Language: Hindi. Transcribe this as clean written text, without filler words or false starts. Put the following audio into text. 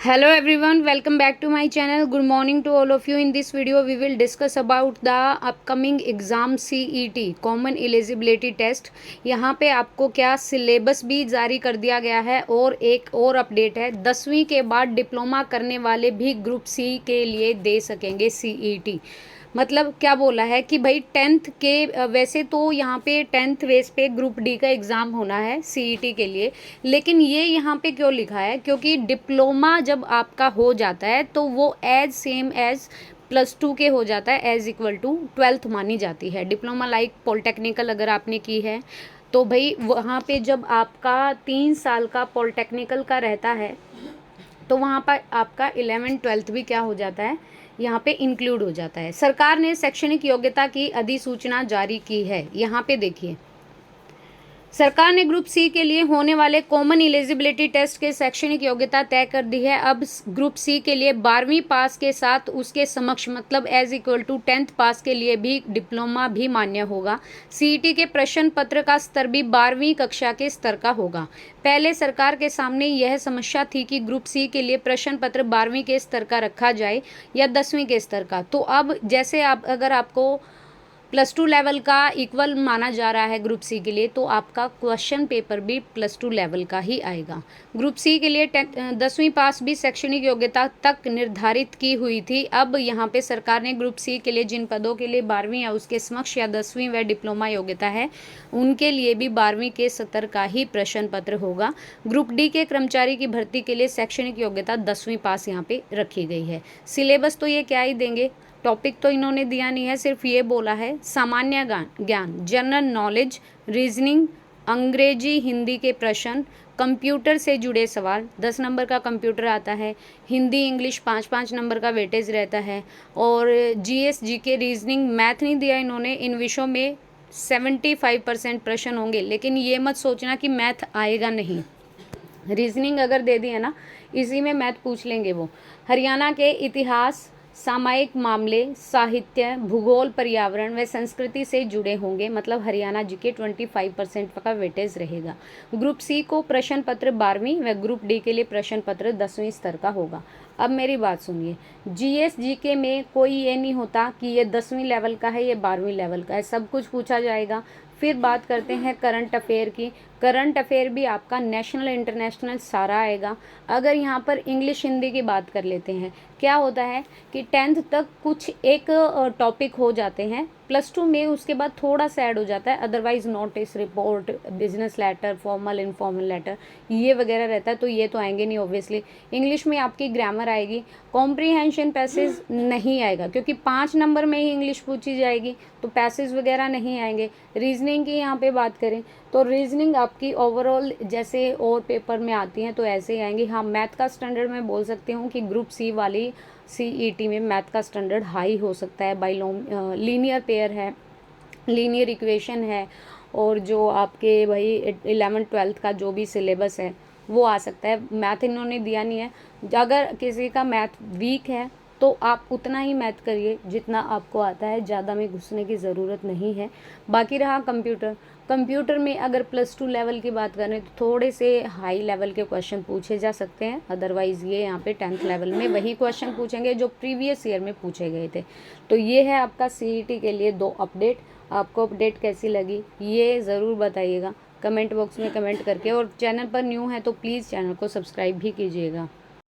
Hello everyone, welcome back to my channel. Good morning to all of you. In this video we will discuss about the upcoming exam CET Common Eligibility Test. यहाँ पे आपको क्या सिलेबस भी जारी कर दिया गया है और एक और अपडेट है, 10वीं के बाद डिप्लोमा करने वाले भी ग्रुप सी के लिए दे सकेंगे CET। मतलब क्या बोला है कि भाई टेंथ के वैसे तो यहाँ पे टेंथ बेस पे ग्रुप डी का एग्ज़ाम होना है सीईटी के लिए, लेकिन ये यहाँ पे क्यों लिखा है, क्योंकि डिप्लोमा जब आपका हो जाता है तो वो एज सेम एज +2 के हो जाता है, एज इक्वल टू 12th मानी जाती है। डिप्लोमा लाइक पॉलिटेक्निकल अगर आपने की है तो भाई वहाँ पे जब आपका 3 साल का पॉलिटेक्निकल का रहता है तो वहाँ पर आपका 11th-12th भी क्या हो जाता है, यहाँ पे इंक्लूड हो जाता है। सरकार ने शैक्षणिक योग्यता की अधिसूचना जारी की है। यहाँ पे देखिए, सरकार ने ग्रुप सी के लिए होने वाले कॉमन एलिजिबिलिटी टेस्ट के शैक्षणिक योग्यता तय कर दी है। अब ग्रुप सी के लिए 12वीं पास के साथ उसके समक्ष मतलब एज इक्वल टू 10th पास के लिए भी डिप्लोमा भी मान्य होगा। सीईटी के प्रश्न पत्र का स्तर भी 12वीं कक्षा के स्तर का होगा। पहले सरकार के सामने यह समस्या थी कि ग्रुप सी के लिए प्रश्न पत्र 12वीं के स्तर का रखा जाए या 10वीं के स्तर का। तो अब जैसे आप अगर आपको +2 लेवल का इक्वल माना जा रहा है ग्रुप सी के लिए, तो आपका क्वेश्चन पेपर भी +2 लेवल का ही आएगा। ग्रुप सी के लिए 10वीं पास भी शैक्षणिक योग्यता तक निर्धारित की हुई थी। अब यहाँ पे सरकार ने ग्रुप सी के लिए जिन पदों के लिए 12वीं या उसके समक्ष या 10वीं व डिप्लोमा योग्यता है, उनके लिए भी 12वीं के स्तर का ही प्रश्न पत्र होगा। ग्रुप डी के कर्मचारी की भर्ती के लिए शैक्षणिक योग्यता 10वीं पास यहाँ पे रखी गई है। सिलेबस तो ये क्या ही देंगे, टॉपिक तो इन्होंने दिया नहीं है, सिर्फ ये बोला है सामान्य ज्ञान, जनरल नॉलेज, रीजनिंग, अंग्रेजी हिंदी के प्रश्न, कंप्यूटर से जुड़े सवाल, 10 नंबर का कंप्यूटर आता है, हिंदी इंग्लिश 5-5 नंबर का वेटेज रहता है, और जीएस जीके रीजनिंग मैथ नहीं दिया इन्होंने। इन विषयों में 75% प्रश्न होंगे, लेकिन ये मत सोचना कि मैथ आएगा नहीं। रीजनिंग अगर दे दिया ना, इसी में मैथ पूछ लेंगे वो। हरियाणा के इतिहास, सामायिक मामले, साहित्य, भूगोल, पर्यावरण व संस्कृति से जुड़े होंगे, मतलब हरियाणा जीके 25% का वेटेज रहेगा। ग्रुप सी को प्रश्न पत्र 12वीं व ग्रुप डी के लिए प्रश्न पत्र 10वीं स्तर का होगा। अब मेरी बात सुनिए, जीएस जीके में कोई ये नहीं होता कि ये 10वीं लेवल का है, ये 12वीं लेवल का है, सब कुछ पूछा जाएगा। फिर बात करते हैं करंट अफेयर की। करंट अफेयर भी आपका नेशनल इंटरनेशनल सारा आएगा। अगर यहाँ पर इंग्लिश हिंदी की बात कर लेते हैं, क्या होता है कि 10th तक कुछ एक टॉपिक हो जाते हैं, +2 में उसके बाद थोड़ा सा ऐड हो जाता है, otherwise notice, report, business letter, formal informal letter, ये वगैरह रहता है, तो ये तो आएंगे नहीं ऑब्वियसली। इंग्लिश में आपकी ग्रामर आएगी, कॉम्प्रीहेंशन पैसेज नहीं आएगा क्योंकि 5 नंबर में ही इंग्लिश पूछी जाएगी, तो पैसेज वगैरह नहीं आएंगे। रीजनिंग की यहाँ पे बात करें तो रीजनिंग आपकी ओवरऑल जैसे और पेपर में आती हैं तो ऐसे ही आएंगी। हाँ, मैथ का स्टैंडर्ड मैं बोल सकती हूँ कि ग्रुप सी वाली सीईटी में मैथ का स्टैंडर्ड हाई हो सकता है। लीनियर पेयर है, लीनियर इक्वेशन है, और जो आपके भाई 11th-12th का जो भी सिलेबस है वो आ सकता है। मैथ इन्होंने दिया नहीं है। अगर किसी का मैथ वीक है तो आप उतना ही मैथ करिए जितना आपको आता है, ज़्यादा में घुसने की ज़रूरत नहीं है। बाकी रहा कंप्यूटर, कंप्यूटर में अगर +2 लेवल की बात करें तो थोड़े से हाई लेवल के क्वेश्चन पूछे जा सकते हैं, अदरवाइज़ ये यहाँ पे 10th लेवल में वही क्वेश्चन पूछेंगे जो प्रीवियस ईयर में पूछे गए थे। तो ये है आपका सीईटी के लिए 2 अपडेट। आपको अपडेट कैसी लगी ये ज़रूर बताइएगा कमेंट बॉक्स में कमेंट करके, और चैनल पर न्यू है तो प्लीज़ चैनल को सब्सक्राइब भी कीजिएगा।